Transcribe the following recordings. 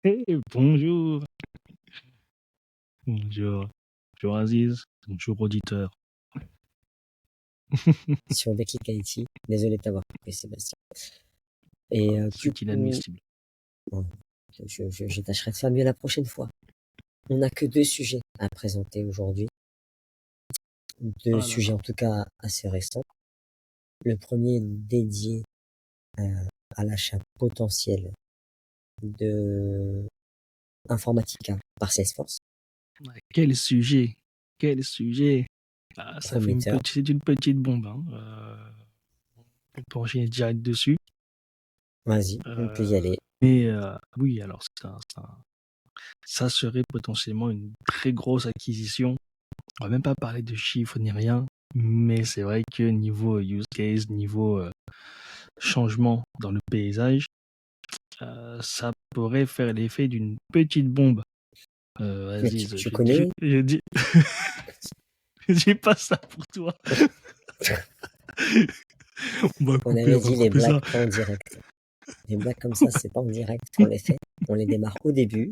Hey, bonjour, bonjour, bonjour Aziz, bonjour auditeur. Sur Déclic Haïti. Désolé de t'avoir coupé, Sébastien. Et du C'est coup, inadmissible. bon, je tâcherai de faire mieux la prochaine fois. On n'a que 2 sujets à présenter aujourd'hui. 2 Ah là sujets là. en tout cas assez récents. Le premier dédié à l'achat potentiel de Informatica par Salesforce. Quel sujet, quel sujet. Ah, ça fait Prometteur. c'est une petite bombe. Hein. On peut enchaîner direct dessus. Vas-y, on peut y aller. Mais oui, alors ça serait potentiellement une très grosse acquisition. On va même pas parler de chiffres ni rien, mais c'est vrai que niveau use case, niveau changement dans le paysage, ça pourrait faire l'effet d'une petite bombe. Mais Aziz, tu connais je dis, je dis pas ça pour toi. On avait On va dit les couper ça. blagues pas en direct. Les blagues comme ça, c'est pas en direct qu'on les fait. On les démarre au début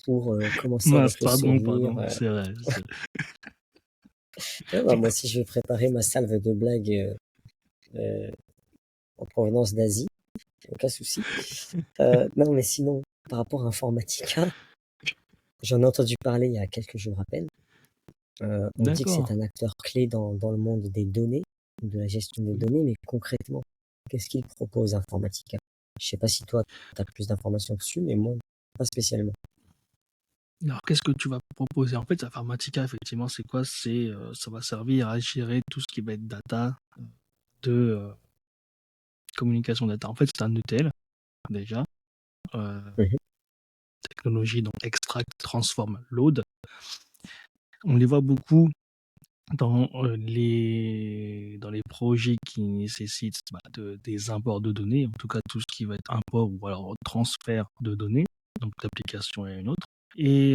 pour commencer Mince, avec le pardon, sourire. c'est vrai. Moi aussi, je vais préparer ma salve de blagues euh, en provenance d'Asie. Aucun souci. Non, mais sinon, par rapport à Informatica, j'en ai entendu parler il y a quelques jours à peine. On dit que c'est D'accord. un acteur clé dans le monde des données, de la gestion des données, mais concrètement, qu'est-ce qu'il propose Informatica? Je sais pas si toi, tu as plus d'informations dessus, mais moi, pas spécialement. Alors, qu'est-ce que tu vas proposer? En fait, Informatica, effectivement, c'est quoi? Ça va servir à gérer tout ce qui va être data, de communication data. En fait, c'est un ETL, déjà. Mhm. Technologie, donc extract, transform, load. On les voit beaucoup dans les projets qui nécessitent des imports de données, en tout cas tout ce qui va être import ou alors transfert de données, donc d'application à une autre. Et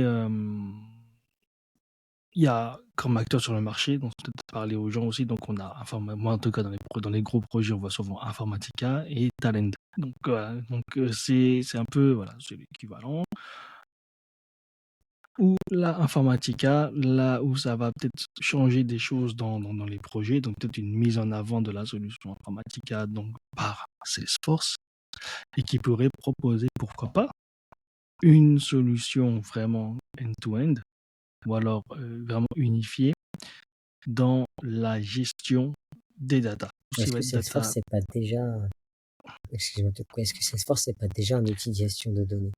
il y a comme acteur sur le marché, donc peut-être parler aux gens aussi, donc on a, enfin moi en tout cas dans les gros projets, on voit souvent Informatica et Talend. Donc voilà, c'est un peu, voilà, c'est l'équivalent. Ou la Informatica, là où ça va peut-être changer des choses dans les projets, donc peut-être une mise en avant de la solution Informatica donc par Salesforce, et qui pourrait proposer, pourquoi pas, une solution vraiment end-to-end, ou alors vraiment unifiée dans la gestion des data. Tout ce qui Est-ce va que être Salesforce, data. c'est pas déjà, excuse-moi de te couper, est-ce que Salesforce, c'est pas déjà un outil de gestion de données?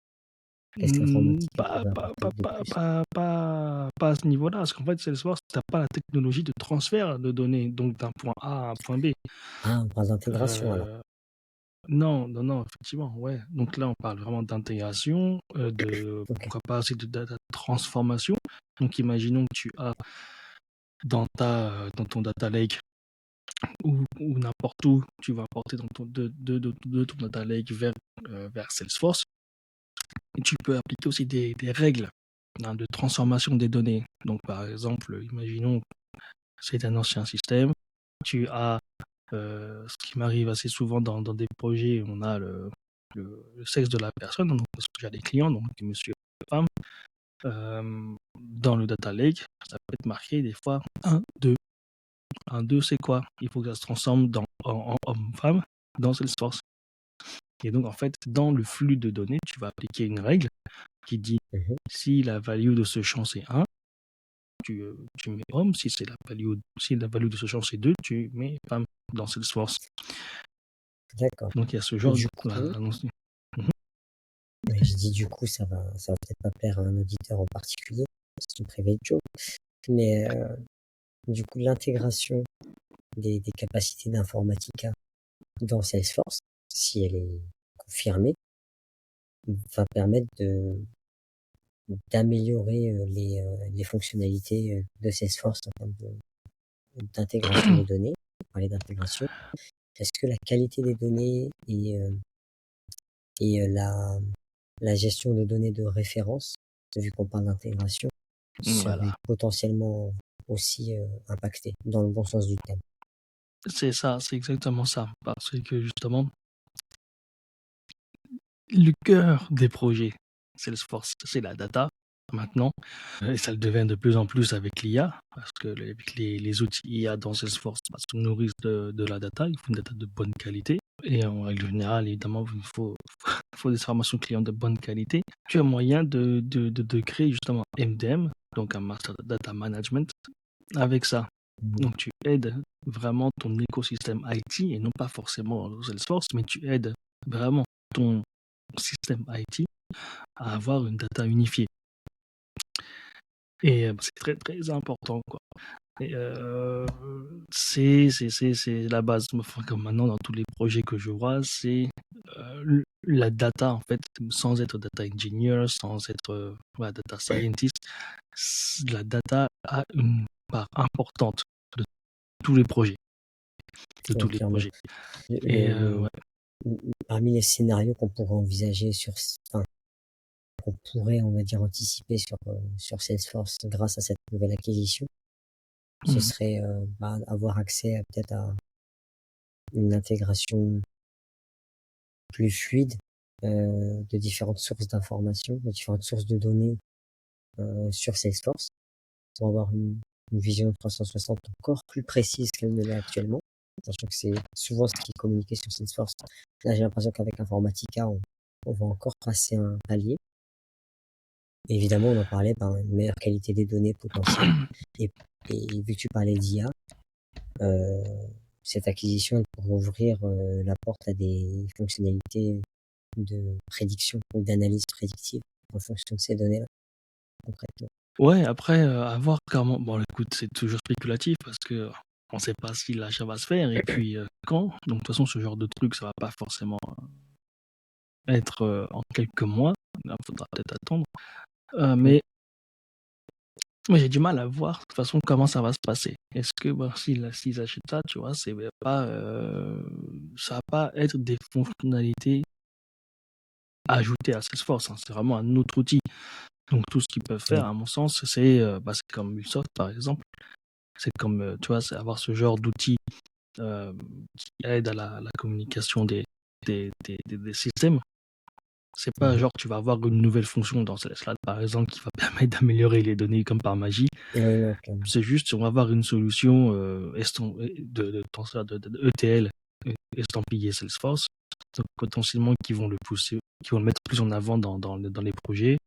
Qu'est-ce qu'Informatica pourrait apporter de plus? Pas à ce niveau-là, parce qu'en fait, Salesforce, tu n'as pas la technologie de transfert de données, donc d'un point A à un point B. Ah, on parle d'intégration alors. Euh, non, effectivement, ouais. Donc là, on parle vraiment d'intégration, Ok. pourquoi pas aussi de data transformation. Donc imaginons que tu as dans ton data lake ou n'importe où, tu vas apporter de ton data lake vers Salesforce. Et tu peux appliquer aussi des règles de transformation des données. Donc par exemple, imaginons c'est un ancien système, tu as ce qui m'arrive assez souvent dans des projets, on a le sexe de la personne, donc parce que j'ai des clients, donc monsieur et femme, dans le data lake, ça peut être marqué des fois 1, 2. 1, 2, c'est quoi? Il faut que ça se transforme en homme-femme dans Salesforce. Et donc, en fait, dans le flux de données, tu vas appliquer une règle qui dit Mhm. si la value de ce champ c'est 1, tu mets homme. Si la value de ce champ c'est 2, tu mets femme dans Salesforce. D'accord. Donc, il y a ce genre Du de. coup, Mhm. mais je dis du coup, ça va peut-être pas plaire à un auditeur en particulier, c'est une private joke, mais du coup, l'intégration des capacités d'Informatica dans Salesforce, si elle est confirmée, va permettre d'améliorer les fonctionnalités de Salesforce en termes d'intégration de données. On parlait d'intégration. Est-ce que la qualité des données et la gestion de données de référence, vu qu'on parle d'intégration, serait Voilà. potentiellement aussi impactée dans le bon sens du terme? C'est ça, c'est exactement ça. Parce que justement, le cœur des projets Salesforce, c'est la data maintenant, et ça le devient de plus en plus avec l'IA, parce que avec les outils IA dans Salesforce se nourrissent de la data, il faut une data de bonne qualité, et en règle générale, évidemment, il faut, faut des formations clients de bonne qualité. Tu as moyen de créer justement MDM, donc un Master Data Management, avec ça. Donc tu aides vraiment ton écosystème IT, et non pas forcément Salesforce, mais tu aides vraiment ton système IT à avoir une data unifiée. Et c'est très très important, quoi. Et c'est la base. Enfin, comme maintenant dans tous les projets que je vois, c'est la data, en fait, sans être data engineer, sans être data scientist, la data a une part importante de tous les projets, de tous Ouais, les clairement. projets. Et ouais. Parmi les scénarios qu'on pourrait envisager enfin, qu'on pourrait, on va dire, anticiper sur Salesforce grâce à cette nouvelle acquisition, ce serait avoir accès peut-être à une intégration plus fluide de différentes sources d'informations, de différentes sources de données sur Salesforce, pour avoir une vision 360 encore plus précise qu'elle ne l'est actuellement, sachant que c'est souvent ce qui est communiqué sur Salesforce. Là, j'ai l'impression qu'avec Informatica, on va encore passer un palier. Évidemment, on en parlait, une meilleure qualité des données potentielles. Et vu que tu parlais d'IA, cette acquisition pourrait ouvrir la porte à des fonctionnalités de prédiction ou d'analyse prédictive en fonction de ces données-là, concrètement. Ouais, après, à voir comment. Bon, écoute, c'est toujours spéculatif parce que on sait pas si l'achat va se faire et puis quand. Donc, de toute façon, ce genre de truc, ça va pas forcément être en quelques mois. Il faudra peut-être attendre. Mais moi, j'ai du mal à voir de toute façon comment ça va se passer. Est-ce que s'ils achètent ça, tu vois, c'est pas, ça va pas être des fonctionnalités ajoutées à Salesforce, hein. C'est vraiment un autre outil. Donc, tout ce qu'ils peuvent faire, à mon sens, c'est comme Ubisoft, par exemple. C'est comme, tu vois, c'est avoir ce genre d'outils qui aident à la communication des systèmes. C'est pas genre tu vas avoir une nouvelle fonction dans Slack, par exemple, qui va permettre d'améliorer les données comme par magie. Oui, non, clairement. C'est juste, on va avoir une solution de ETL estampillé Salesforce, donc potentiellement qui vont le pousser, qui vont le mettre plus en avant dans les projets,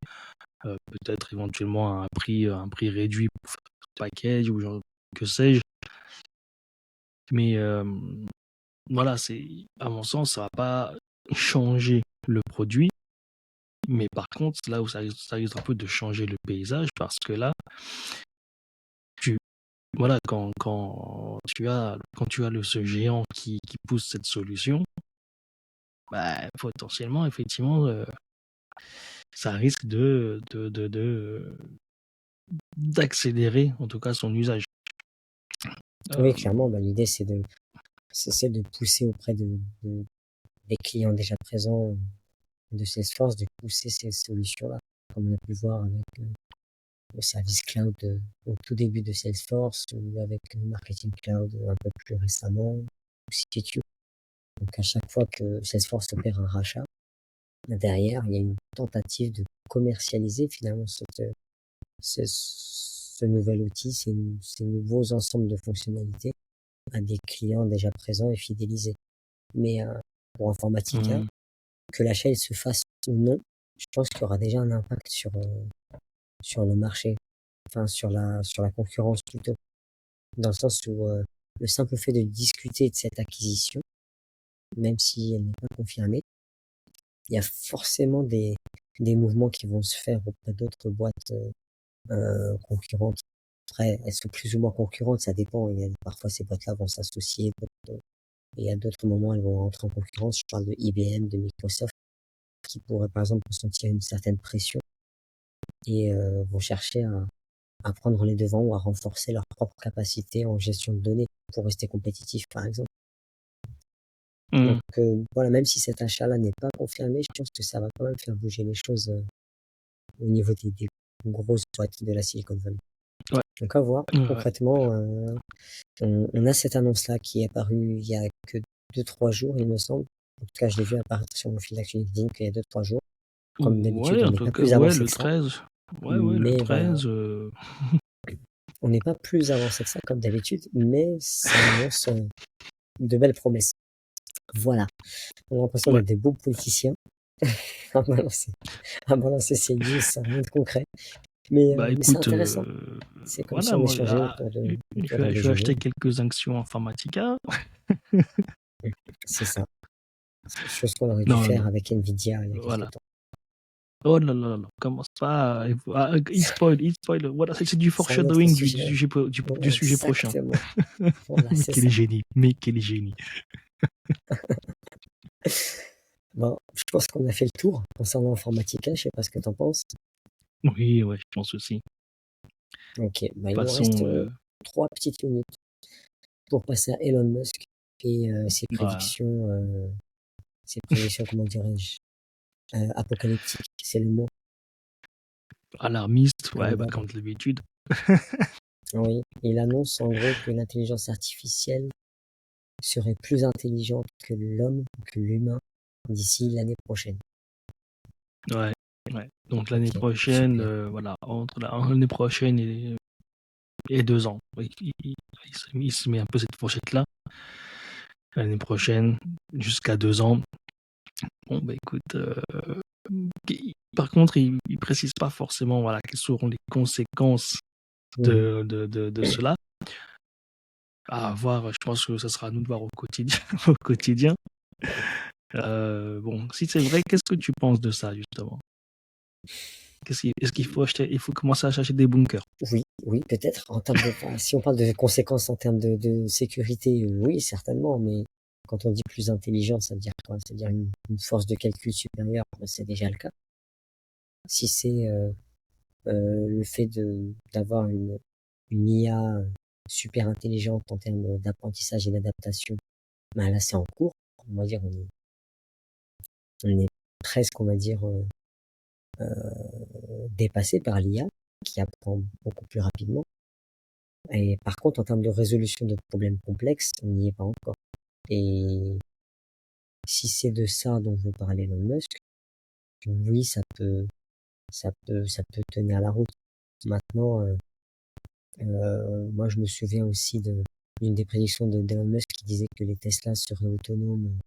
peut-être éventuellement à un prix réduit pour faire un package ou genre que sais-je. Mais voilà, à mon sens, ça va pas changer le produit. Mais par contre, là où ça risque un peu de changer le paysage, parce que là, voilà, quand tu as ce géant qui pousse cette solution, potentiellement, effectivement, ça risque d'accélérer, en tout cas, son usage. Oui, clairement, l'idée, c'est de pousser auprès des clients déjà présents de Salesforce, de pousser ces solutions-là, comme on a pu voir avec le service cloud au tout début de Salesforce, ou avec le marketing cloud un peu plus récemment, ou CTQ. Donc à chaque fois que Salesforce opère un rachat, derrière, il y a une tentative de commercialiser finalement ce nouvel outil, ces nouveaux ensembles de fonctionnalités à des clients déjà présents et fidélisés. Mais pour Informatica, que l'achat il se fasse ou non, je pense qu'il y aura déjà un impact sur le marché, enfin sur la concurrence plutôt, dans le sens où le simple fait de discuter de cette acquisition, même si elle n'est pas confirmée, il y a forcément des mouvements qui vont se faire auprès d'autres boîtes concurrentes. Après, elles sont plus ou moins concurrentes, ça dépend. Parfois, ces boîtes-là vont s'associer, et à d'autres moments, elles vont rentrer en concurrence. Je parle de IBM, de Microsoft, qui pourraient, par exemple, ressentir une certaine pression et vont chercher à prendre les devants ou à renforcer leur propre capacité en gestion de données pour rester compétitif, par exemple. Donc voilà, même si cet achat-là n'est pas confirmé, je pense que ça va quand même faire bouger les choses au niveau des grosses boîtes de la Silicon Valley. Ouais. Donc à voir, concrètement, on a cette annonce-là qui est apparue il y a que 2-3 jours, il me semble. En tout cas, je l'ai vu apparaître sur mon fil d'actu LinkedIn qu'il y a 2-3 jours. Comme d'habitude, Ouais, on en n'est tout pas cas, plus ouais, avancé le que ça, 13. Ouais, le mais voilà, 13. on n'est pas plus avancé que ça comme d'habitude, mais ça annonce de belles promesses. Voilà, on a l'impression Ouais. d'être des beaux politiciens à balancer, à balancer ces news sans rien de concret, Bah mais c'est écoute, intéressant. C'est comme si voilà, on moi, échangeait autour d'un je vais déjeuner. acheter quelques actions Informatica. C'est ça. C'est chose qu'on aurait dû Non, faire non, avec Nvidia il y a voilà. quelques temps. Oh là là là, commence pas. Il spoil. Voilà, c'est du C'est un autre foreshadowing du sujet. sujet, Ouais, du sujet prochain. exactement. Voilà, Mais c'est quel ça. génie, mais quel génie. Bon, je pense qu'on a fait le tour concernant Informatica. Je sais pas ce que t'en penses. Oui, ouais, je pense aussi. Ok, De bah, il toute nous reste façon, 3 petites minutes pour passer à Elon Musk et bah, ses prédictions, comment dirais-je, apocalyptiques, c'est le mot alarmiste, ouais, bah, global. comme d'habitude. Oui, il annonce en gros que l'intelligence artificielle serait plus intelligente que l'homme, que l'humain, d'ici l'année prochaine. Ouais, ouais. Donc l'année Ok, prochaine, super. voilà, entre l'année prochaine et 2 ans. Il se met un peu cette fourchette-là. L'année prochaine, jusqu'à 2 ans. Bon, bah écoute, par contre, il précise pas forcément, voilà, quelles seront les conséquences Mhm. de cela. À voir, je pense que ça sera à nous de voir au quotidien. Au quotidien. Bon, si c'est vrai, qu'est-ce que tu penses de ça, justement? Est-ce qu'il faut il faut commencer à chercher des bunkers? Oui, oui, peut-être. Enfin, si on parle de conséquences en termes de sécurité, oui, certainement. Mais quand on dit plus intelligent, ça veut dire quoi? Ça veut dire une force de calcul supérieure. Ben, c'est déjà le cas. Si c'est le fait d'avoir une IA super intelligente en termes d'apprentissage et d'adaptation, ben là, c'est en cours. On va dire, on est presque, on va dire, dépassé par l'IA qui apprend beaucoup plus rapidement. Et par contre, en termes de résolution de problèmes complexes, on n'y est pas encore. Et si c'est de ça dont veut parler Elon Musk, oui, ça peut tenir la route. Maintenant, moi, je me souviens aussi d'une des prédictions d'Elon Musk qui disait que les Tesla seraient autonomes,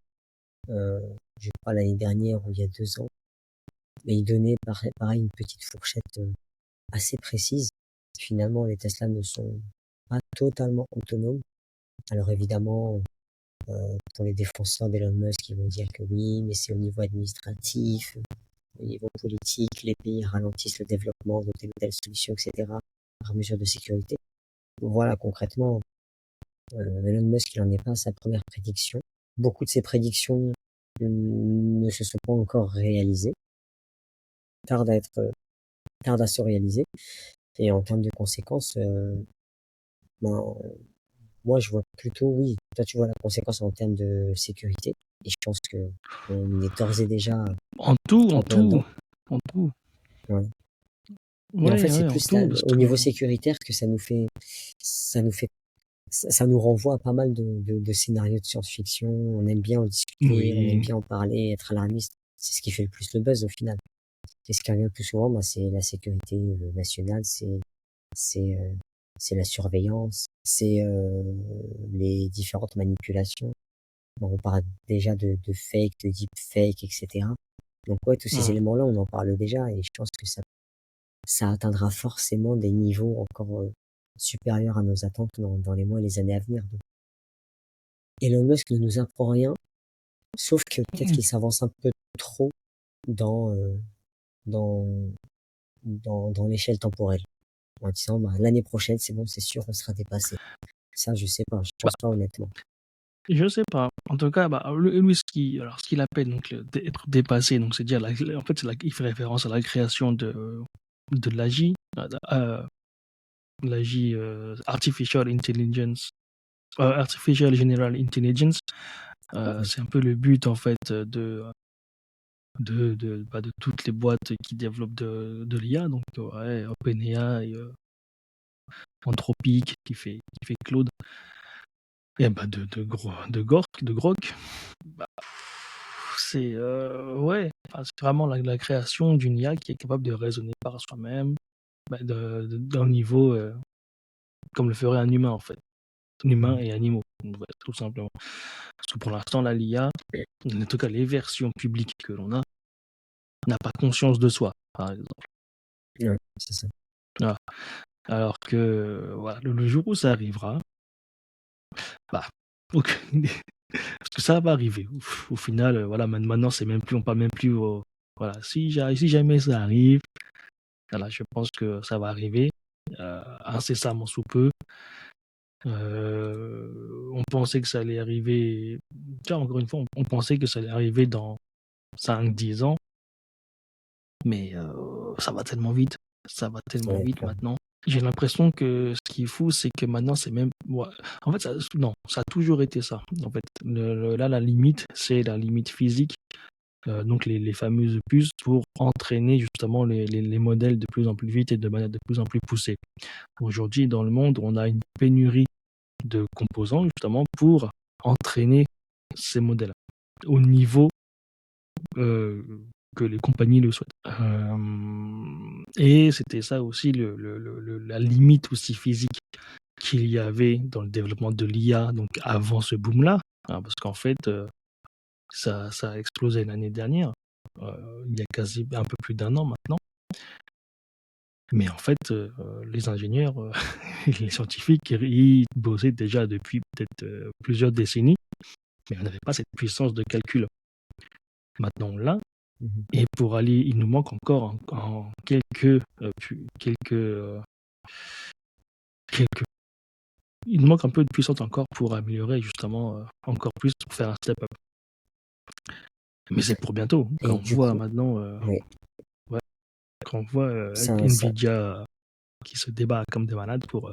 euh, je crois l'année dernière ou il y a 2 ans. Mais il donnait pareil une petite fourchette assez précise. Finalement, les Tesla ne sont pas totalement autonomes. Alors évidemment, pour les défenseurs d'Elon Musk, ils vont dire que oui, mais c'est au niveau administratif, au niveau politique, les pays ralentissent le développement de telle ou telle solution, etc., par mesure de sécurité. Voilà, concrètement, Elon Musk, il en est pas à sa première prédiction. Beaucoup de ses prédictions ne se sont pas encore réalisées, tardent tardent à se réaliser. Et en termes de conséquences, ben, moi, je vois plutôt, oui, toi, tu vois la conséquence en termes de sécurité. Et je pense que on est d'ores et déjà En tout, en plein dedans. en tout. Ouais. Et en fait, Ouais, c'est ouais, en plus là, tout, parce au que, niveau sécuritaire que ça nous renvoie à pas mal de scénarios de science-fiction. On aime bien en discuter, on aime oui, bien en parler, être alarmiste. C'est ce qui fait le plus le buzz au final. Et ce qui revient le plus souvent, bah, c'est la sécurité nationale, c'est, euh, c'est la surveillance, c'est les différentes manipulations. Bon, on parle déjà de fake, de deepfake, etc. Donc ouais, tous ces ouais. éléments-là, on en parle déjà et je pense que ça atteindra forcément des niveaux encore supérieurs à nos attentes dans les mois et les années à venir. Donc, Elon Musk ne nous apprend rien, sauf que peut-être qu'il s'avance un peu trop dans, dans, dans l'échelle temporelle. En disant, bah, l'année prochaine, c'est bon, c'est sûr, on sera dépassé. Ça, je sais pas, je pense pas honnêtement. Je sais pas. En tout cas, bah, lui, ce qu'il appelle donc être dépassé, donc c'est dire, en fait, il fait référence à la création de l'AGI, l'AGI Artificial General Intelligence. Ouais. C'est un peu le but en fait de toutes les boîtes qui développent de l'IA, donc ouais, OpenAI, Anthropic qui fait Claude, et bah de Grok, bah, ouais, c'est vraiment la création d'une IA qui est capable de raisonner par soi-même, d'un niveau comme le ferait un humain en fait. Humains et animaux, ouais, tout simplement. Parce que pour l'instant, là, l'IA, en tout cas les versions publiques que l'on a, n'a pas conscience de soi, par exemple. Ouais, c'est ça. Voilà. Alors que voilà, le jour où ça arrivera, bah, aucune idée. Parce que ça va arriver. Au final, voilà, maintenant, c'est même plus, on parle même plus. Voilà, si jamais ça arrive, voilà, je pense que ça va arriver incessamment sous peu. On pensait que ça allait arriver. Tiens, encore une fois, on pensait que ça allait arriver dans 5-10 ans, mais ça va tellement vite. Ça va tellement Ouais, vite clairement. maintenant. J'ai l'impression que ce qui est fou, c'est que maintenant, c'est même. Ouais. En fait, ça a toujours été ça. En fait, là, la limite, c'est la limite physique. Donc, les fameuses puces pour entraîner justement les modèles de plus en plus vite et de manière de plus en plus poussée. Aujourd'hui, dans le monde, on a une pénurie de composants justement pour entraîner ces modèles au niveau que les compagnies le souhaitent. Et c'était ça aussi la limite aussi physique qu'il y avait dans le développement de l'IA, donc avant ce boom-là, hein, parce qu'en fait, ça a explosé l'année dernière, il y a quasi un peu plus d'1 an maintenant. Mais en fait, les ingénieurs, les scientifiques, ils bossaient déjà depuis peut-être plusieurs décennies, mais on n'avait pas cette puissance de calcul. Maintenant, on l'a. Mhm. Et pour aller, il nous manque encore en quelques. Il nous manque un peu de puissance encore pour améliorer justement encore plus pour faire un step up. Mais c'est pour bientôt. Quand Et on du voit coup, maintenant, oui, ouais, quand on voit ça, Nvidia qui se débat comme des malades pour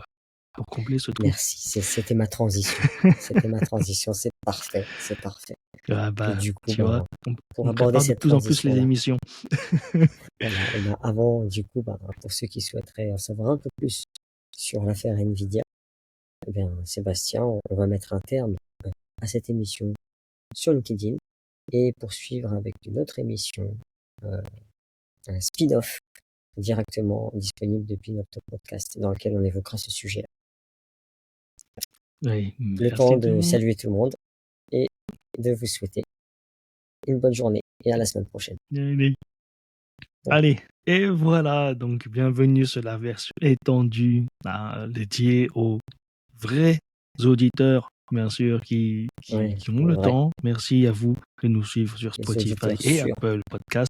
combler ce trou. merci. C'était ma transition. C'était ma transition. C'est parfait. C'est parfait. Ah Et bah, du coup, tu vois, ben, pour on aborder prépare de cette plus en plus les transition-là, émissions. voilà, et ben, avant, du coup, ben, pour ceux qui souhaiteraient en savoir un peu plus sur l'affaire Nvidia, eh bien, Sébastien, on va mettre un terme à cette émission sur LinkedIn et poursuivre avec une autre émission, un speed-off directement disponible depuis notre podcast dans lequel on évoquera ce sujet. Oui, Le temps merci tout le de monde. saluer tout le monde et de vous souhaiter une bonne journée et à la semaine prochaine. Allez, et voilà, donc bienvenue sur la version étendue dédiée aux vrais auditeurs, bien sûr, qui Ouais, ont le vrai, temps. Merci à vous de nous suivre sur les Spotify auditeurs et sûrs. Apple Podcast.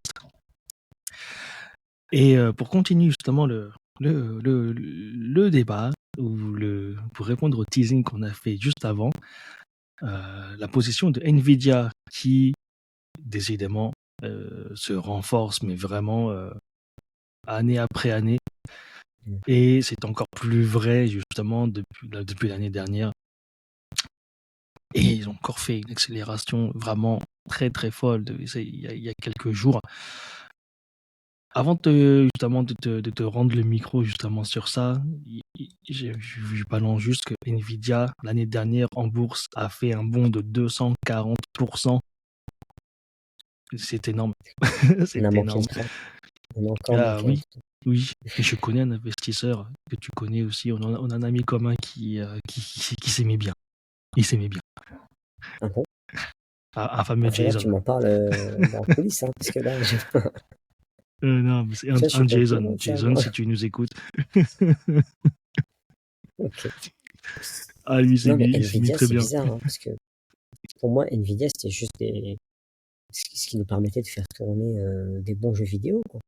Et pour continuer justement le débat, pour répondre au teasing qu'on a fait juste avant, la position de Nvidia qui, décidément, se renforce, mais vraiment année après année. Mm. Et c'est encore plus vrai justement depuis l'année dernière. Et ils ont encore fait une accélération vraiment très très folle il y a quelques jours. Avant justement de te rendre le micro justement sur ça, je balance juste que Nvidia l'année dernière en bourse a fait un bond de 240%. C'est énorme. On a C'est manqué le énorme. train. On a encore Ah manqué le oui, train. oui. Et je connais un investisseur que tu connais aussi. On a un ami commun qui s'aimait bien. Il s'aimait bien. Ah bon? Un fameux Il faudra que tu Jason. m'en parles en coulisses, hein, parce que là, Non, mais c'est ça, je suis un pas au Jason. courant de ça, Jason, moi. si tu nous écoutes. Ok. Ah, lui, Non, mais il s'aimait Nvidia, très c'est bien. bizarre, hein, parce que pour moi, Nvidia, c'était juste ce qui nous permettait de faire tourner des bons jeux vidéo, quoi.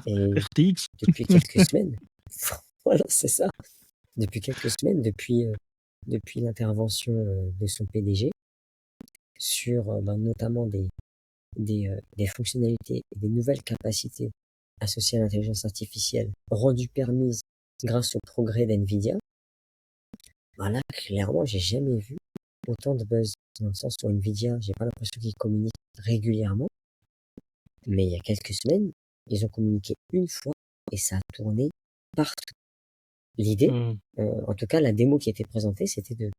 Et RTX. depuis quelques semaines, voilà, c'est ça. Depuis quelques semaines, depuis l'intervention de son PDG sur ben, notamment des fonctionnalités et des nouvelles capacités associées à l'intelligence artificielle rendues permises grâce au progrès d'NVIDIA, ben là, clairement, j'ai jamais vu autant de buzz. Dans le sens où NVIDIA, j'ai pas l'impression qu'ils communiquent régulièrement, mais il y a quelques semaines, ils ont communiqué une fois et ça a tourné partout. L'idée, Hmm. en tout cas, la démo qui a été présentée, c'était de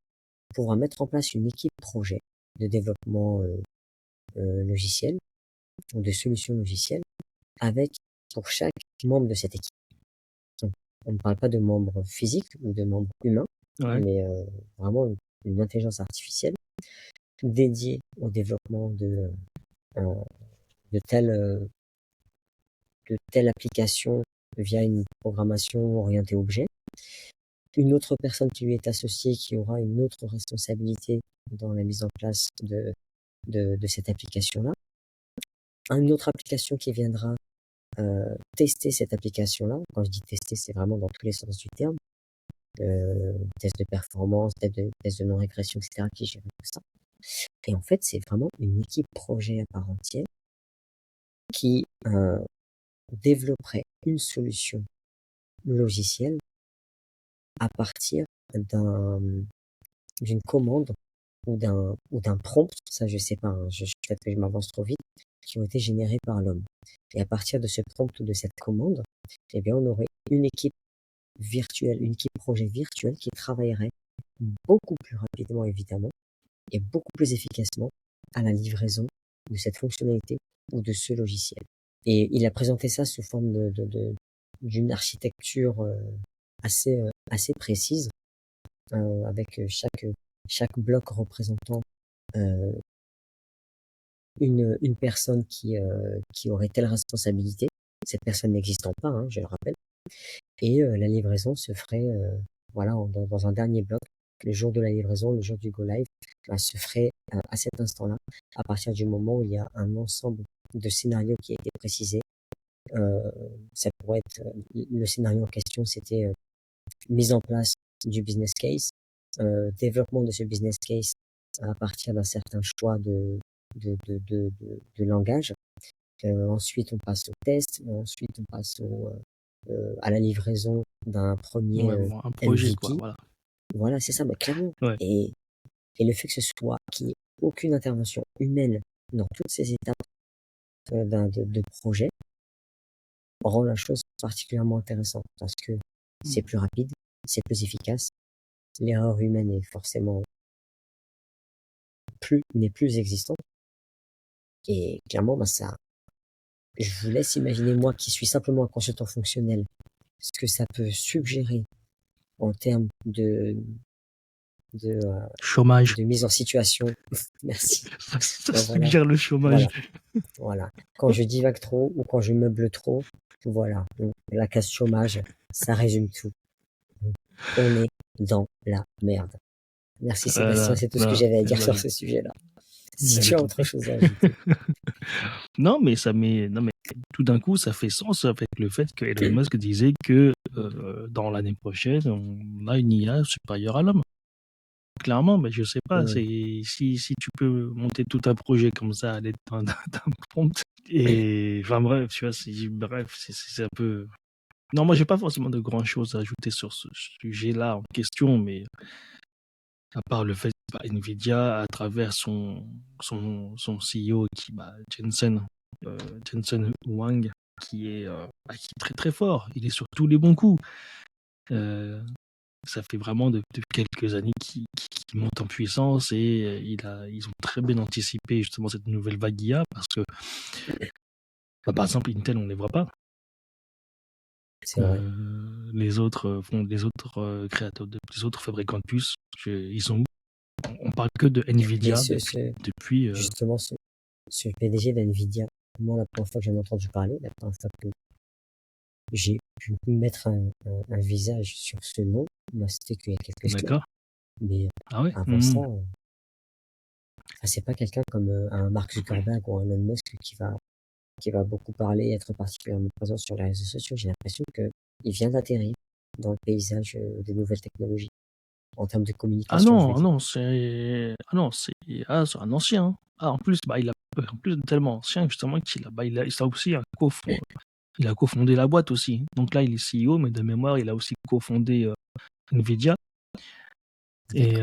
pouvoir mettre en place une équipe projet de développement logiciels ou de solutions logicielles avec, pour chaque membre de cette équipe. Donc, on ne parle pas de membres physiques ou de membres humains, Ouais. mais vraiment une intelligence artificielle dédiée au développement euh, de telle application via une programmation orientée objet. Une autre personne qui lui est associée qui aura une autre responsabilité dans la mise en place de cette application-là. Une autre application qui viendra tester cette application-là. Quand je dis tester, c'est vraiment dans tous les sens du terme. Test de performance, test de non-régression, etc. qui gère tout ça. Et en fait, c'est vraiment une équipe projet à part entière qui développerait une solution logicielle à partir d'une commande ou d'un prompt, ça je sais pas, hein, peut-être que je m'avance trop vite, qui ont été générés par l'homme. Et à partir de ce prompt ou de cette commande, eh bien on aurait une équipe virtuelle, une équipe projet virtuelle qui travaillerait beaucoup plus rapidement évidemment et beaucoup plus efficacement à la livraison de cette fonctionnalité ou de ce logiciel. Et il a présenté ça sous forme d'une architecture assez précise, avec chaque bloc représentant une personne qui aurait telle responsabilité, cette personne n'existant pas, hein, je le rappelle, et la livraison se ferait voilà dans un dernier bloc. Le jour de la livraison, le jour du go live, se ferait à cet instant-là, à partir du moment où il y a un ensemble de scénarios qui a été précisé. Ça pourrait être le scénario en question, c'était mise en place du business case, développement de ce business case à partir d'un certain choix de langage. Ensuite, on passe au test, ensuite on passe à la livraison d'un premier Ouais, bon, un projet, quoi, MVP. voilà. Voilà, c'est ça, bah, clairement. Ouais. Et le fait que ce soit qu'il n'y ait aucune intervention humaine dans toutes ces étapes de projet rend la chose particulièrement intéressante parce que c'est plus rapide, c'est plus efficace. L'erreur humaine est forcément n'est plus existante. Et clairement, bah, ça, je vous laisse imaginer moi qui suis simplement un consultant fonctionnel, ce que ça peut suggérer en termes chômage. de mise en situation. Merci. Ça Ben voilà, suggère le chômage. voilà. Quand je divague trop ou quand je meuble trop, voilà. La case chômage, ça résume tout. On est dans la merde. Merci Sébastien, c'est tout ce que j'avais à dire sur ce sujet-là. Si tu as autre chose à ajouter. Non, mais tout d'un coup, ça fait sens avec le fait que Elon Musk disait que dans l'année prochaine, on a une IA supérieure à l'homme. Clairement, mais je sais pas, si tu peux monter tout un projet comme ça à l'aide d'un prompt, et enfin bref, tu vois, c'est un peu. Non, moi j'ai pas forcément de grand chose à ajouter sur ce sujet-là en question, mais à part le fait que Nvidia, à travers son CEO Jensen Huang, qui est très très fort, il est sur tous les bons coups. Ça fait vraiment depuis quelques années qu'il monte en puissance et ils ont très bien anticipé justement cette nouvelle vague IA parce que, par exemple, Intel, on ne les voit pas. C'est vrai. Les autres créateurs, les autres fabricants de puces, ils sont où? On parle que de Nvidia depuis. Justement, ce PDG d'Nvidia, moi, la première fois que j'en ai entendu parler, la première fois que j'ai pu mettre un visage sur ce nom, c'était qu'il y a quelques semaines. D'accord. Mais avant ça, c'est pas quelqu'un comme un Mark Zuckerberg ou un Elon Musk qui va beaucoup parler, être particulièrement présent sur les réseaux sociaux. J'ai l'impression qu'il vient d'atterrir dans le paysage des nouvelles technologies en termes de communication. C'est un ancien. En plus, tellement ancien justement qu'il a aussi il a cofondé la boîte aussi. Donc là, il est CEO, mais de mémoire, il a aussi cofondé Nvidia. Et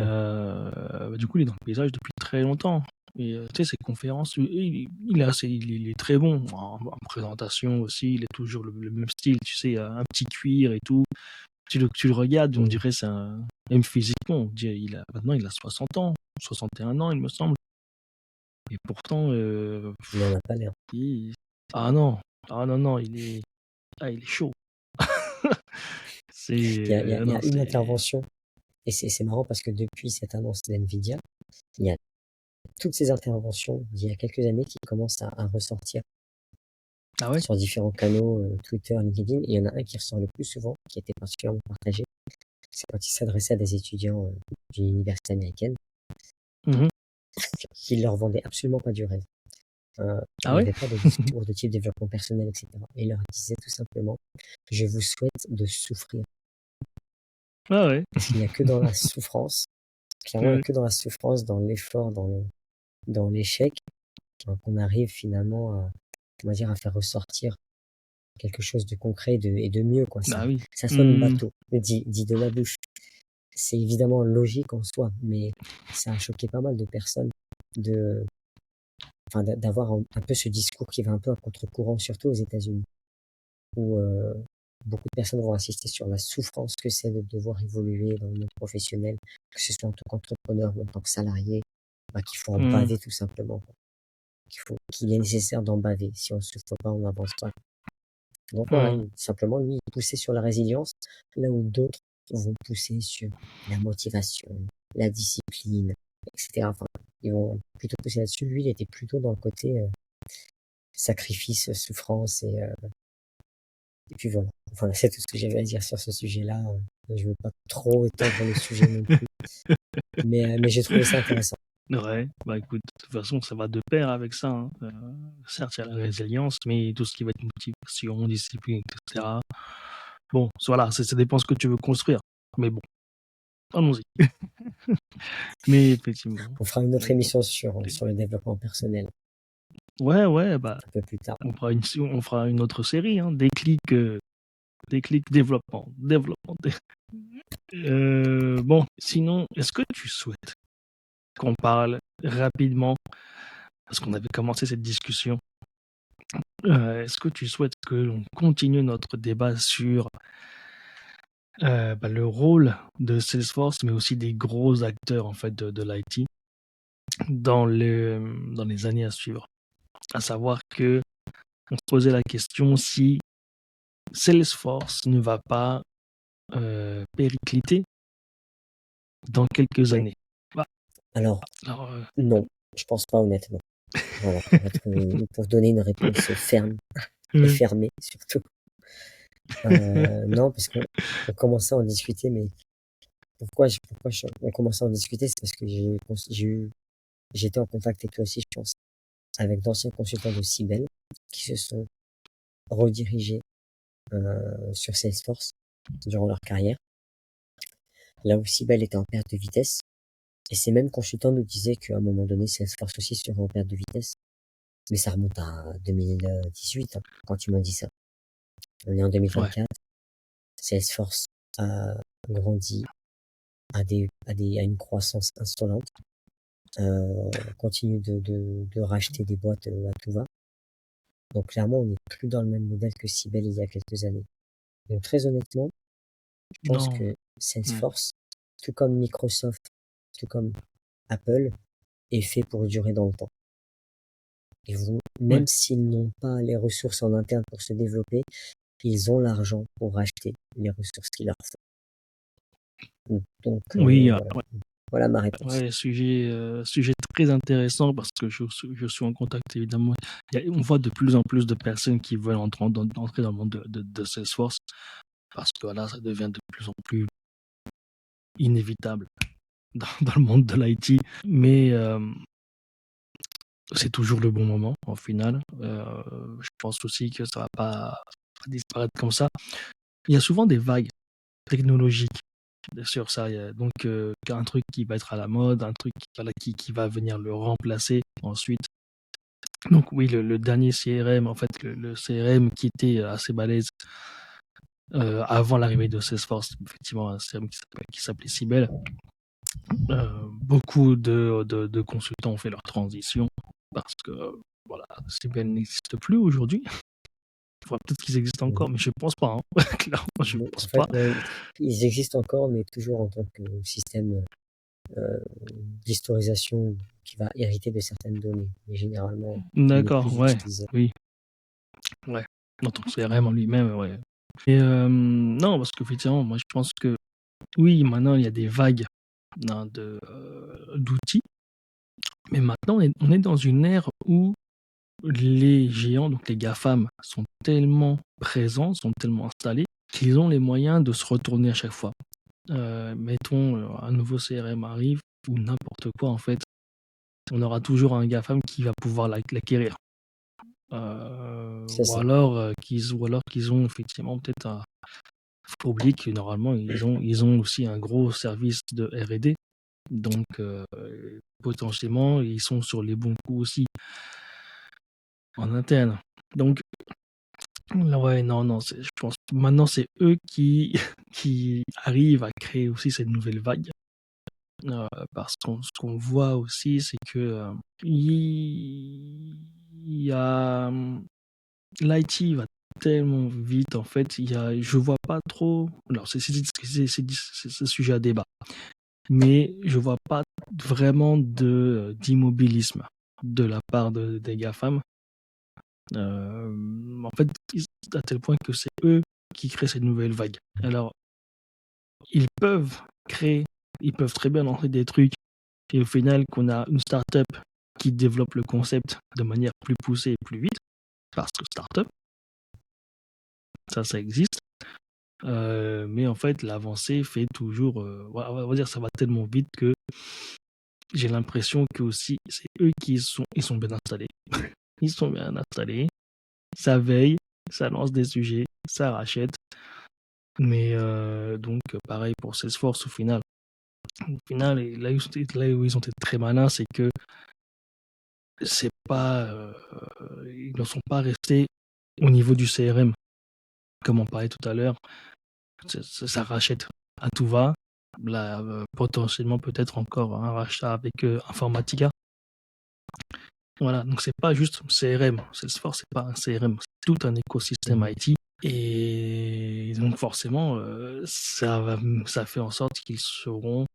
du coup, il est dans le paysage depuis très longtemps. Et tu sais, ses conférences, il est très bon en présentation aussi. Il est toujours le même style, tu sais, un petit cuir et tout. Tu le regardes, on dirait même physiquement, maintenant il a 60 ans, 61 ans, il me semble. Et pourtant, Il en a pas l'air. il- ah non, ah non, non, il est chaud. C'est, Il y non, a une c'est, intervention, et c'est marrant parce que depuis cette annonce d'NVIDIA, il y a toutes ces interventions d'il y a quelques années qui commencent à ressortir ah ouais? sur différents canaux, Twitter, LinkedIn. Il y en a un qui ressort le plus souvent, qui a été particulièrement partagé. C'est quand il s'adressait à des étudiants d'une université américaine, Mhm. qui leur vendait absolument pas du rêve. Il Ah n'y ouais? avait pas de discours de type développement personnel, etc. Et il leur disait tout simplement, je vous souhaite de souffrir. Ah ouais. Parce qu'il n'y a que dans la souffrance, clairement, il n'y a Ouais. que dans la souffrance, dans l'effort, dans l'échec, qu'on arrive finalement à, on va dire, à faire ressortir quelque chose de concret et de mieux, quoi. Ah oui. Ça sonne Hmm. bateau, dit de ma bouche. C'est évidemment logique en soi, mais ça a choqué pas mal de personnes de, enfin, d'avoir un peu ce discours qui va un peu à contre-courant, surtout aux États-Unis, où beaucoup de personnes vont insister sur la souffrance que c'est de devoir évoluer dans le monde professionnel, que ce soit en tant qu'entrepreneur ou en tant que salarié, bah, qu'il faut en Hmm. baver tout simplement, quoi. Qu'il est nécessaire d'en baver. Si on ne souffre pas, on n'avance pas. Donc voilà, Hmm. simplement, lui, il poussait sur la résilience, là où d'autres vont pousser sur la motivation, la discipline, etc. Enfin, ils vont plutôt pousser là-dessus. Lui, il était plutôt dans le côté sacrifice, souffrance, et puis voilà. Voilà, c'est tout ce que j'avais à dire sur ce sujet-là. Je veux pas trop étendre le sujet non plus, mais j'ai trouvé ça intéressant. Ouais, bah écoute, de toute façon, ça va de pair avec ça, hein. Certes, il y a la résilience, mais tout ce qui va être motivation, discipline, etc. Bon, voilà, ça dépend ce que tu veux construire. Mais bon, allons-y. Mais effectivement, On fera une autre les- émission sur, les- sur le développement personnel ouais, bah, un peu plus tard. on fera une autre série, hein, déclic, développement, bon, sinon, est-ce que tu souhaites qu'on parle rapidement, parce qu'on avait commencé cette discussion, est-ce que tu souhaites que l'on continue notre débat sur bah, le rôle de Salesforce, mais aussi des gros acteurs en fait de l'IT dans les années à suivre? À savoir que on se posait la question si Salesforce ne va pas péricliter dans quelques Oui. années. Bah, Alors, alors, non, je pense pas honnêtement. Voilà, pour donner une réponse ferme et euh, fermée surtout. Non, parce qu'on commençait à en discuter, mais on commençait à en discuter, c'est parce que j'étais en contact avec toi aussi, je pense, avec d'anciens consultants de Cybele qui se sont redirigés sur Salesforce durant leur carrière. Là où Cybele était en perte de vitesse, et ces mêmes consultants nous disaient qu'à un moment donné, Salesforce aussi serait en perte de vitesse. Mais ça remonte à 2018, hein, quand ils m'ont dit ça. On est en ouais, 2024. Salesforce a grandi à une croissance insolente, continue de racheter des boîtes à tout va. Donc clairement, on n'est plus dans le même modèle que Cybele il y a quelques années. Donc très honnêtement, je pense non, que hmm, Salesforce, tout comme Microsoft, tout comme Apple, est fait pour durer dans le temps. Et ouais, même s'ils n'ont pas les ressources en interne pour se développer, ils ont l'argent pour racheter les ressources qu'il leur faut. Donc oui, voilà. Voilà ma réponse. ouais, sujet très intéressant parce que je suis en contact évidemment. On voit de plus en plus de personnes qui veulent entrer dans le monde de Salesforce parce que là, ça devient de plus en plus inévitable dans le monde de l'IT. Mais c'est toujours le bon moment, au final. Je pense aussi que ça va pas disparaître comme ça. Il y a souvent des vagues technologiques sur ça. Il y a donc un truc qui va être à la mode, un truc voilà, qui va venir le remplacer ensuite. Donc oui, le dernier CRM, en fait, le CRM qui était assez balèze avant l'arrivée de Salesforce, effectivement, un CRM qui s'appelait Sybelle. Beaucoup de consultants ont fait leur transition parce que voilà, Sybelle n'existe plus aujourd'hui. Enfin, peut-être qu'ils existent encore, Mhm. mais je pense pas. Hein. Clairement, je Mais pense en pas. fait, ils existent encore, mais toujours en tant que système euh, d'historisation qui va hériter de certaines données. Mais généralement, il est D'accord, plus ouais, utilisé. oui, ouais. Dans ton CRM en lui-même, ouais. Et non, parce qu'effectivement, moi je pense que oui, maintenant il y a des vagues d'outils, mais maintenant on est dans une ère où les géants, donc les GAFAM, sont tellement présents, sont tellement installés, qu'ils ont les moyens de se retourner à chaque fois. Mettons, un nouveau CRM arrive, ou n'importe quoi en fait, on aura toujours un GAFAM qui va pouvoir l'acquérir. C'est Ou ça. alors qu'ils ont effectivement peut-être un... Faut pas oublier que normalement ils ont aussi un gros service de R&D, donc potentiellement ils sont sur les bons coups aussi en interne. Donc ouais, non, je pense que maintenant c'est eux qui qui arrivent à créer aussi cette nouvelle vague. Parce qu'on ce qu'on voit aussi, c'est que il y a l'IT va tellement vite en fait. Je vois pas trop. Alors c'est sujet à débat, mais je vois pas vraiment d'immobilisme de la part des GAFAM. En fait, à tel point que c'est eux qui créent cette nouvelle vague. Alors, ils peuvent créer, ils peuvent très bien lancer des trucs, et au final, qu'on a une startup qui développe le concept de manière plus poussée et plus vite, parce que startup, ça existe. Mais en fait, l'avancée fait toujours, on va dire, ça va tellement vite que j'ai l'impression que aussi, c'est eux ils sont bien installés. Ils sont bien installés, ça veille, ça lance des sujets, ça rachète. Mais donc, pareil pour Salesforce au final. Au final, et là où ils ont été très malins, c'est que c'est pas, ils ne sont pas restés au niveau du CRM, comme on parlait tout à l'heure. Ça rachète à tout va. Là, potentiellement, peut-être encore un rachat avec Informatica. Voilà, donc c'est pas juste CRM. Salesforce, c'est pas un CRM, c'est tout un écosystème IT. Et donc forcément, ça fait en sorte qu'ils seront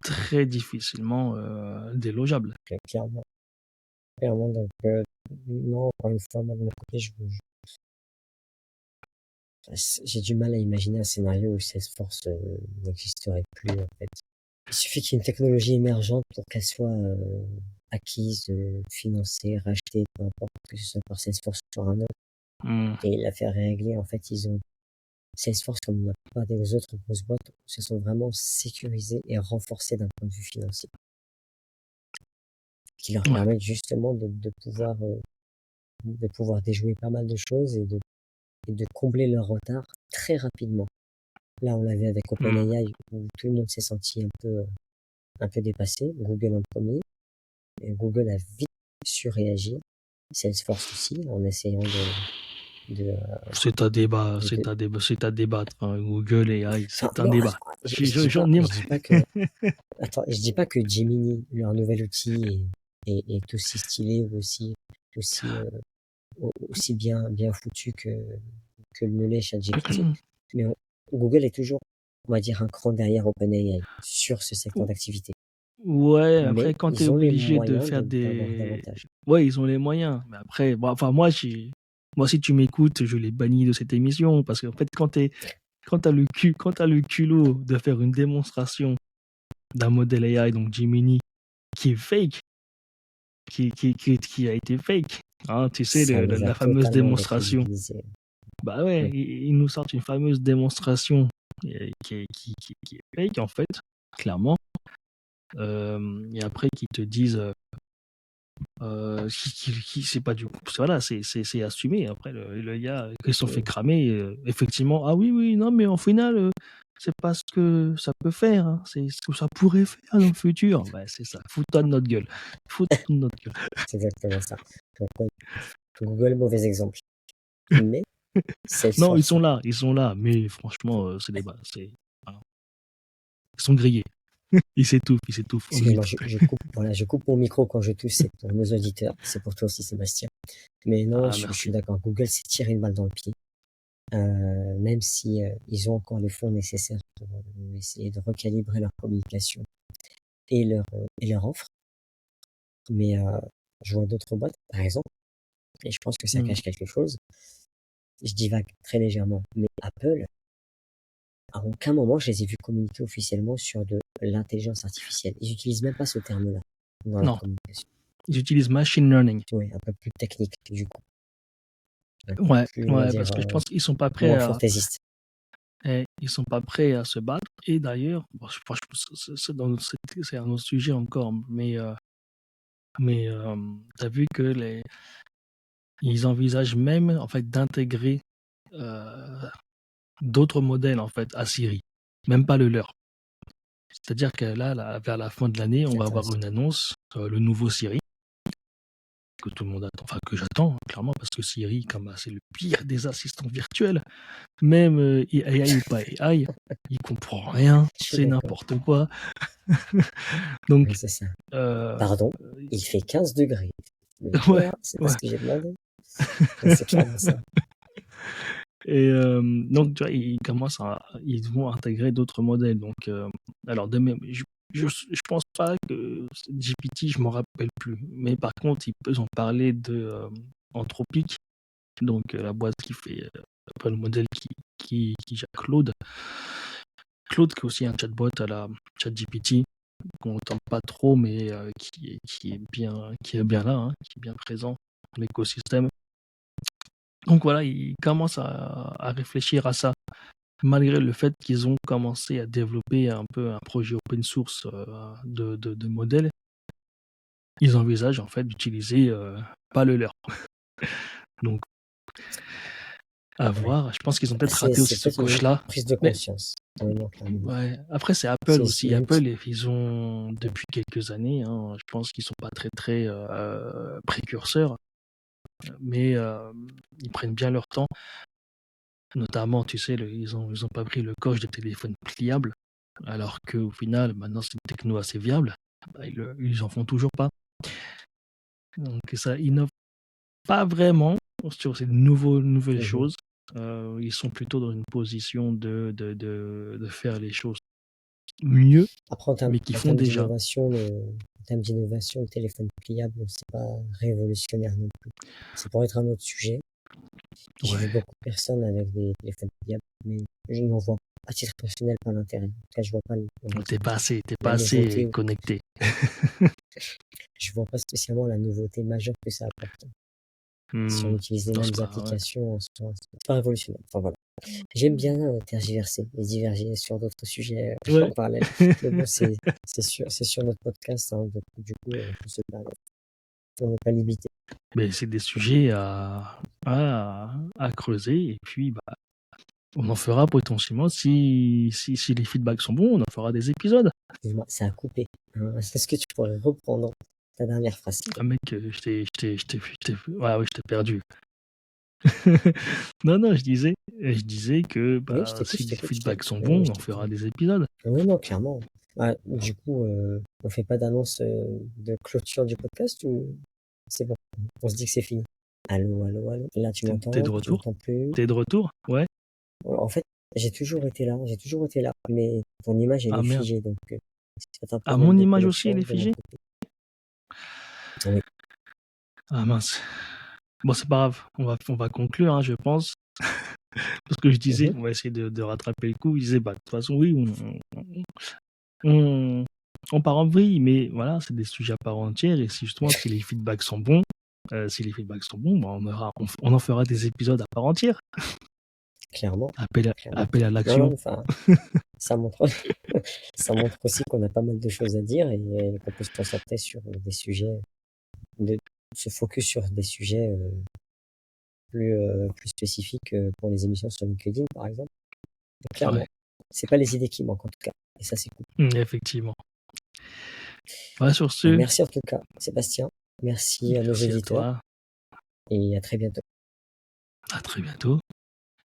très difficilement délogeables. Clairement. Clairement, donc, non, encore une fois, moi, de mon côté, j'ai du mal à imaginer un scénario où Salesforce n'existerait plus, en fait. Il suffit qu'il y ait une technologie émergente pour qu'elle soit acquise, financée, rachetée, peu importe, que ce soit par Salesforce ou par un autre, Hmm. et l'affaire est réglée. En fait, Salesforce, comme la plupart des autres grosses boîtes, se sont vraiment sécurisés et renforcés d'un point de vue financier, qui leur Ouais. permettent justement de pouvoir déjouer pas mal de choses et de combler leur retard très rapidement. Là, on l'a vu avec Hmm. OpenAI, où tout le monde s'est senti un peu dépassé, Google en premier, et Google a vite su réagir, Salesforce aussi, en essayant de, C'est à débat, de, c'est à débattre. Hein. Google et AI, enfin, c'est un non, débat. J'en ai... je dis pas que, attends, je dis pas que Gemini, leur nouvel outil, est aussi stylé ou aussi, aussi bien foutu que ne l'est ChatGPT. Mais Google est toujours, on va dire, un cran derrière OpenAI sur ce secteur d'activité. Ouais, Mais après, quand tu es ils ont les obligé de moyens faire d'avoir des... davantage. Ouais, ils ont les moyens. Mais après, bon, enfin, moi, si tu m'écoutes, je l'ai banni de cette émission. Parce qu'en fait, quand t'as le culot de faire une démonstration d'un modèle AI, donc Gemini, qui est fake, qui a été fake, hein, tu sais, Ça les a la fameuse totalement démonstration. décrédibilisés. Bah ouais, Oui. ils nous sortent une fameuse démonstration qui est fake, en fait, clairement. Et après, qui te disent... c'est pas du coup, voilà, c'est assumé. Après, le gars, ils se sont fait Oui. cramer. Effectivement, ah oui, oui, non, mais en final, c'est pas ce que ça peut faire, hein, c'est ce que ça pourrait faire dans le futur. Ouais, c'est ça, fous-toi de notre gueule. Fous-toi de notre gueule. C'est exactement ça. Donc, oui, Google, mauvais exemple. Mais Non, Salesforce, ils sont là, mais franchement, c'est des bases. Voilà. Ils sont grillés. Ils s'étouffent. Oh, excuse-moi, je coupe, voilà, je coupe mon micro quand je tousse, c'est pour nos auditeurs, c'est pour toi aussi, Sébastien. Mais non, ah, je suis merci. d'accord. Google s'est tiré une balle dans le pied. Même si ils ont encore les fonds nécessaires pour essayer de recalibrer leur communication et leur offre. Mais je vois d'autres boîtes, par exemple, et je pense que ça Hmm. cache quelque chose. Je divague très légèrement, mais Apple, à aucun moment je les ai vus communiquer officiellement sur de l'intelligence artificielle. Ils utilisent même pas ce terme-là dans leur Non, communication. ils utilisent machine learning. Oui, un peu plus technique, du coup. Un peu Ouais, plus, on va dire, parce que je pense qu'ils sont pas prêts moins à, fantaisiste. ils sont pas prêts à se battre. Et d'ailleurs, bon, je pense que c'est un autre sujet encore, mais t'as vu que ils envisagent même en fait d'intégrer euh, d'autres modèles en fait à Siri, même pas le leur. C'est-à-dire que là, vers la fin de l'année, on C'est va avoir intéressant. une annonce, le nouveau Siri, que tout le monde attend, enfin que j'attends, hein, clairement, parce que Siri, comme c'est le pire des assistants virtuels, même AI ou pas AI, il comprend rien, Je suis c'est d'accord. n'importe quoi. Donc, Oui, c'est ça. euh, Pardon, il fait 15 degrés. Mais ouais, quoi? C'est pas ouais. ce que j'ai demandé. Ouais, c'est clairement ça. Et donc, tu vois, ils vont intégrer d'autres modèles. Donc, alors, de même, je pense pas que GPT, je m'en rappelle plus. Mais par contre, ils ont parlé de Anthropic, donc la boîte qui fait le modèle qui gère Claude. Claude, qui est aussi un chatbot à la ChatGPT, qu'on n'entend pas trop, mais qui est bien là, hein, qui est bien présent dans l'écosystème. Donc voilà, ils commencent à réfléchir à ça, malgré le fait qu'ils ont commencé à développer un peu un projet open source de modèles. Ils envisagent en fait d'utiliser pas le leur. Donc à Ouais. voir. Je pense qu'ils ont peut-être raté C'est aussi ce peut-être une coche-là. prise de Mais conscience. Oui, non, clairement. ouais, après c'est Apple C'est aussi. même Apple, ils ont ouais. depuis quelques années, hein, je pense qu'ils sont pas très précurseurs, mais ils prennent bien leur temps. Notamment, tu sais, ils ont pas pris le coche des téléphones pliables, alors qu'au final, maintenant c'est une techno assez viable. Bah, ils en font toujours pas. Donc ça innove pas vraiment sur ces nouvelles Mhm. choses. Ils sont plutôt dans une position de faire les choses mieux, Après, mais qu'ils font déjà. en termes d'innovation, le téléphone pliable, c'est pas révolutionnaire non plus. Ça pourrait être un autre sujet. J'ai vu Ouais, beaucoup de personnes avec des téléphones pliables, mais je n'en vois, à titre personnel, pas l'intérêt. En tout cas, je vois pas, on va dire, t'es la pas assez nouveauté, ou connecté. je vois pas spécialement la nouveauté majeure que ça apporte. Si on utilise les Non, mêmes c'est pas. Ouais. applications en soi, c'est pas révolutionnaire. Enfin voilà. J'aime bien tergiverser et diverger sur d'autres sujets en Ouais. parallèle. Mais bon, c'est sur notre podcast, hein, donc, du coup, on peut se permettre. On n'est pas limité. Mais c'est des sujets à creuser, et puis bah, on en fera potentiellement si les feedbacks sont bons, on en fera des épisodes. Excuse-moi, ça a coupé. Est-ce que tu pourrais reprendre ta dernière phrase, s'il te Ah plaît? mec, ouais, je t'ai perdu. Non, non, je disais que Oui, bah, si je les t'écoute, feedbacks sont Oui, bons, je on en t'écoute. fera des épisodes. Oui, non, clairement. Du coup, on fait pas d'annonce de clôture du podcast ou c'est bon? On se dit que c'est fini. Allô, allô, allô. Là, tu T'es de m'entends? Tu retour? m'entends plus? T'es de retour? Ouais. En fait, j'ai toujours été là, mais ton image, elle Ah est merde. figée, donc c'est peut-être un Ah, problème mon de image aussi, elle connexion est de mon figée? côté. Oui. Ah mince. Bon, c'est pas grave. On va conclure, hein, je pense. Parce que je disais, Mhm. on va essayer de rattraper le coup. Je disais, bah, de toute façon, oui, on, on part en vrille, mais voilà, c'est des sujets à part entière. Et si justement, si les feedbacks sont bons, bah, on en fera des épisodes à part entière. Clairement, clairement. Appel à Non, non, l'action. enfin, ça montre, ça montre aussi qu'on a pas mal de choses à dire et qu'on peut se concentrer sur des sujets, de, se focus sur des sujets plus spécifiques pour les émissions sur LinkedIn, par exemple. Donc, clairement, Ouais, c'est pas les idées qui manquent en tout cas. Et ça, c'est cool. effectivement. Ouais, sur Bah, ce, merci en tout cas, Sébastien. Merci à nos merci à auditeurs toi. et à très bientôt. À très bientôt.